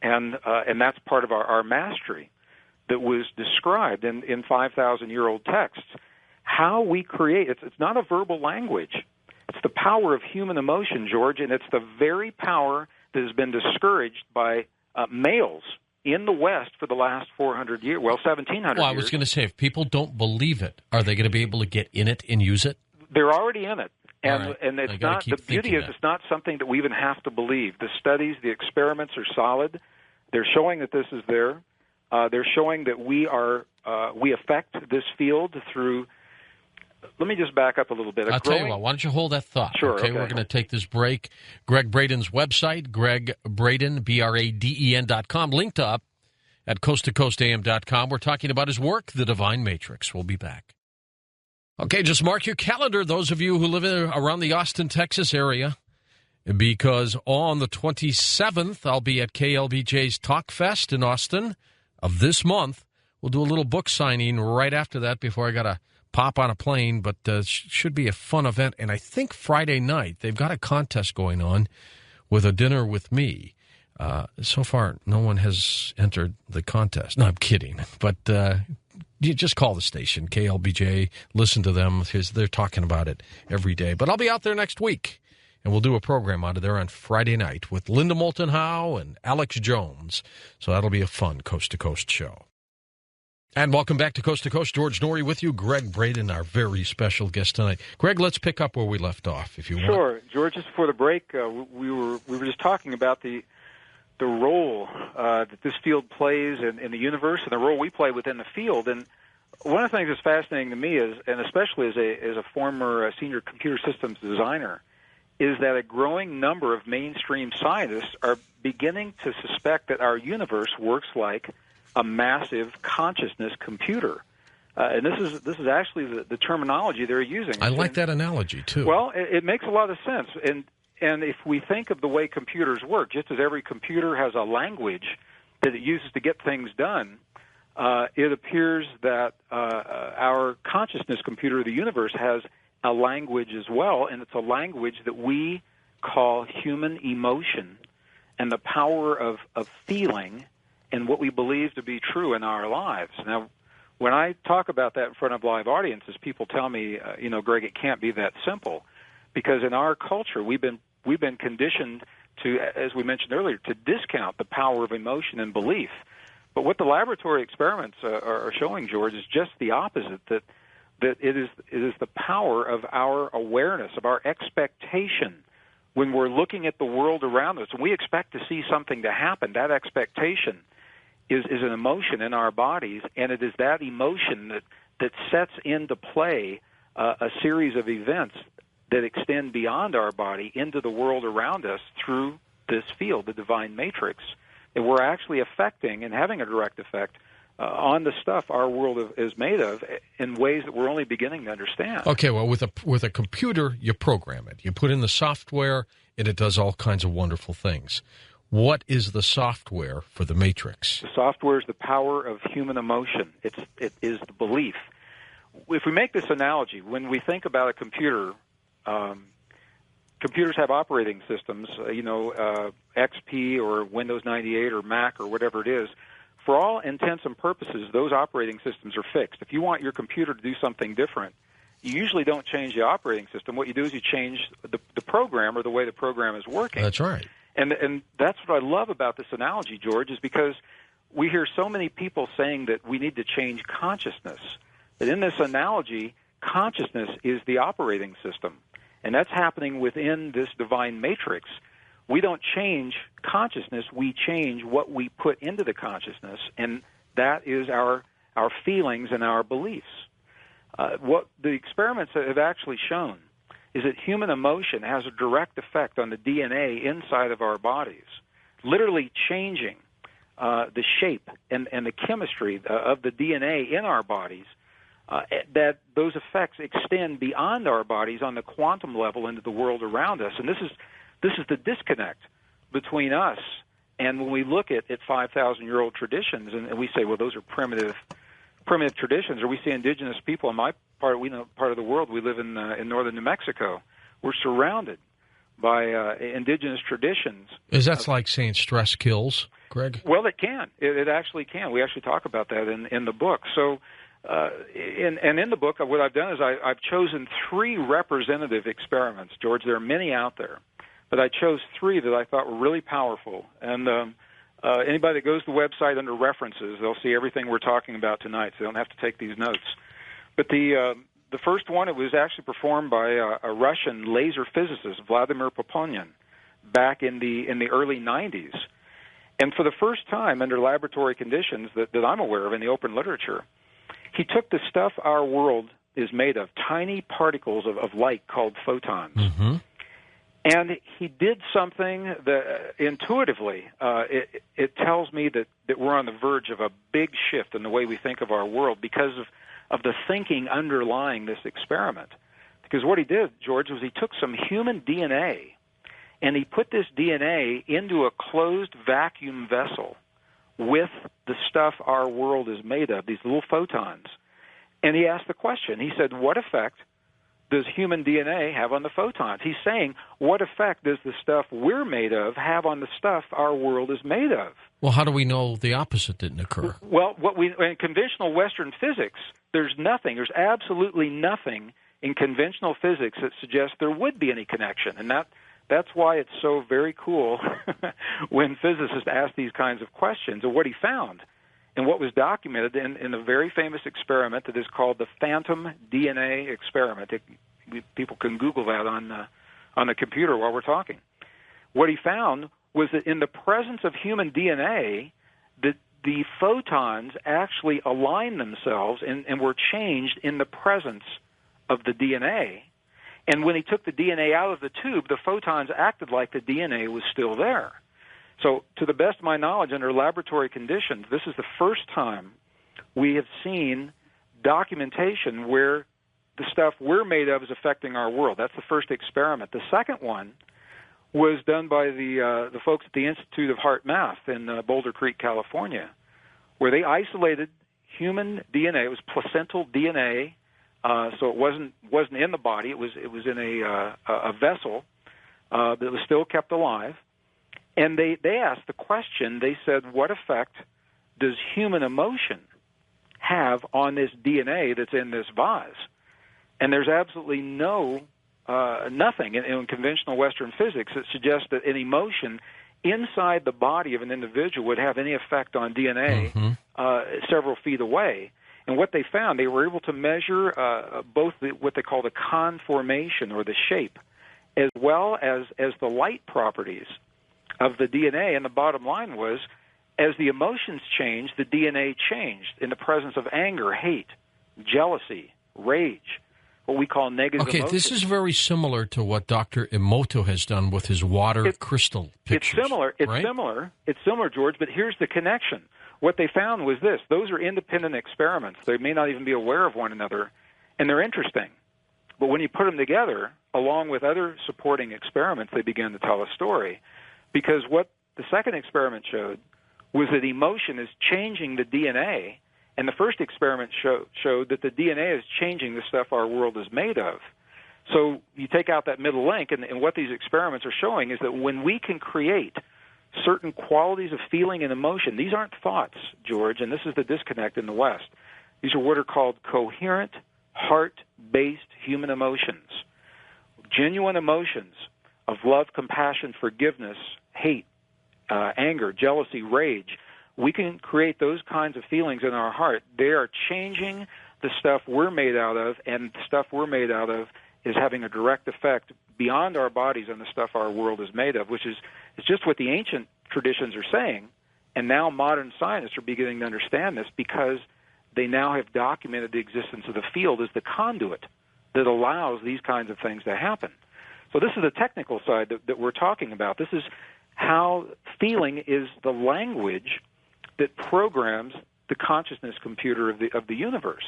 And that's part of our mastery that was described in 5,000-year-old texts. How we create, it's not a verbal language. It's the power of human emotion, George, and it's the very power that has been discouraged by males in the West for the last 400 years, 1,700 years. Well, I was going to say, if people don't believe it, are they going to be able to get in it and use it? They're already in it. And it's not, the beauty is it's not something that we even have to believe. The studies, the experiments are solid. They're showing that this is there. They're showing that we affect this field through. Let me just back up a little bit. I'll tell you what, why don't you hold that thought? Sure. Okay, we're going to take this break. Gregg Braden's website, Gregg Braden, BRADEN.com, linked up at coasttocoastam.com. We're talking about his work, The Divine Matrix. We'll be back. Okay, just mark your calendar, those of you who live around the Austin, Texas area, because on the 27th, I'll be at KLBJ's Talk Fest in Austin of this month. We'll do a little book signing right after that before I got to pop on a plane, but should be a fun event. And I think Friday night, they've got a contest going on with a dinner with me. So far, no one has entered the contest. No, I'm kidding. But you just call the station, KLBJ, listen to them. They're talking about it every day. But I'll be out there next week, and we'll do a program out of there on Friday night with Linda Moulton Howe and Alex Jones. So that'll be a fun coast-to-coast show. And welcome back to Coast to Coast. George Norrie with you. Gregg Braden, our very special guest tonight. Greg, let's pick up where we left off, if you want. Sure. George, just before the break, we were just talking about the role that this field plays in the universe and the role we play within the field. And one of the things that's fascinating to me is, and especially as a former senior computer systems designer, is that a growing number of mainstream scientists are beginning to suspect that our universe works like a massive consciousness computer. And this is actually the terminology they're using. I like that analogy, too. Well, it makes a lot of sense. And if we think of the way computers work, just as every computer has a language that it uses to get things done, it appears that our consciousness computer, the universe, has a language as well, and it's a language that we call human emotion and the power of feeling and what we believe to be true in our lives. Now, when I talk about that in front of live audiences, people tell me, Greg, it can't be that simple, because in our culture we've been conditioned to, as we mentioned earlier, to discount the power of emotion and belief. But what the laboratory experiments are showing, George, is just the opposite. That it is the power of our awareness, of our expectation. When we're looking at the world around us and we expect to see something to happen, that expectation is an emotion in our bodies, and it is that emotion that sets into play a series of events that extend beyond our body into the world around us through this field, the divine matrix. And we're actually affecting and having a direct effect on the stuff our world is made of in ways that we're only beginning to understand. Okay, well, with a computer, you program it. You put in the software, and it does all kinds of wonderful things. What is the software for the Matrix? The software is the power of human emotion. It is the belief. If we make this analogy, when we think about a computer, computers have operating systems, XP or Windows 98 or Mac or whatever it is. For all intents and purposes, those operating systems are fixed. If you want your computer to do something different, you usually don't change the operating system. What you do is you change the program or the way the program is working. That's right. And that's what I love about this analogy, George, is because we hear so many people saying that we need to change consciousness. That in this analogy, consciousness is the operating system. And that's happening within this divine matrix. We don't change consciousness, we change what we put into the consciousness, and that is our feelings and our beliefs. What the experiments have actually shown is that human emotion has a direct effect on the DNA inside of our bodies, literally changing the shape and the chemistry of the DNA in our bodies, that those effects extend beyond our bodies on the quantum level into the world around us. And this is the disconnect between us and when we look at 5,000-year-old traditions and we say, well, those are primitive traditions, or we see indigenous people in my part of the world. We live in northern New Mexico. We're surrounded by indigenous traditions. Is that like saying stress kills, Greg? Well, it can. It actually can. We actually talk about that in the book. So, in the book, what I've done is I've chosen 3 representative experiments, George. There are many out there, but I chose 3 that I thought were really powerful. And anybody that goes to the website under references, they'll see everything we're talking about tonight, so they don't have to take these notes. But the first one, it was actually performed by a Russian laser physicist, Vladimir Poponin, back in the early 90s. And for the first time, under laboratory conditions that I'm aware of in the open literature, he took the stuff our world is made of, tiny particles of light called photons. Mm-hmm. And he did something that intuitively, it tells me that we're on the verge of a big shift in the way we think of our world because of the thinking underlying this experiment. Because what he did, George, was he took some human DNA and he put this DNA into a closed vacuum vessel with the stuff our world is made of, these little photons. And he asked the question. He said, what effect does human DNA have on the photons? He's saying, what effect does the stuff we're made of have on the stuff our world is made of? Well, how do we know the opposite didn't occur? Well, in conventional Western physics, there's absolutely nothing in conventional physics that suggests there would be any connection. And that's why it's so very cool when physicists ask these kinds of questions. And what he found, and what was documented in a very famous experiment that is called the phantom DNA experiment. People can Google that on the computer while we're talking. What he found was that in the presence of human DNA, the photons actually aligned themselves and were changed in the presence of the DNA. And when he took the DNA out of the tube, the photons acted like the DNA was still there. So to the best of my knowledge, under laboratory conditions, this is the first time we have seen documentation where the stuff we're made of is affecting our world. That's the first experiment. The second one was done by the folks at the Institute of Heart Math in Boulder Creek, California, where they isolated human DNA. It was placental DNA, so it wasn't in the body. It was in a vessel that was still kept alive. And they asked the question, they said, what effect does human emotion have on this DNA that's in this vase? And there's absolutely nothing in conventional Western physics that suggests that an emotion inside the body of an individual would have any effect on DNA several feet away. And what they found, they were able to measure both what they call the conformation or the shape, as well as the light properties of the DNA. And the bottom line was, as the emotions changed, the DNA changed in the presence of anger, hate, jealousy, rage, what we call negative emotions. This is very similar to what Dr. Emoto has done with his water crystal pictures. It's similar. Right? It's similar, George, but here's the connection. What they found was this. Those are independent experiments. They may not even be aware of one another, and they're interesting. But when you put them together, along with other supporting experiments, they begin to tell a story. Because what the second experiment showed was that emotion is changing the DNA, and the first experiment showed that the DNA is changing the stuff our world is made of. So you take out that middle link, and what these experiments are showing is that when we can create certain qualities of feeling and emotion, these aren't thoughts, George, and this is the disconnect in the West. These are what are called coherent, heart-based human emotions. Genuine emotions of love, compassion, forgiveness, hate, anger, jealousy, rage. We can create those kinds of feelings in our heart. They are changing the stuff we're made out of, and the stuff we're made out of is having a direct effect beyond our bodies on the stuff our world is made of, which is just what the ancient traditions are saying, and now modern scientists are beginning to understand this because they now have documented the existence of the field as the conduit that allows these kinds of things to happen. So this is the technical side that we're talking about. This is how feeling is the language that programs the consciousness computer of the universe.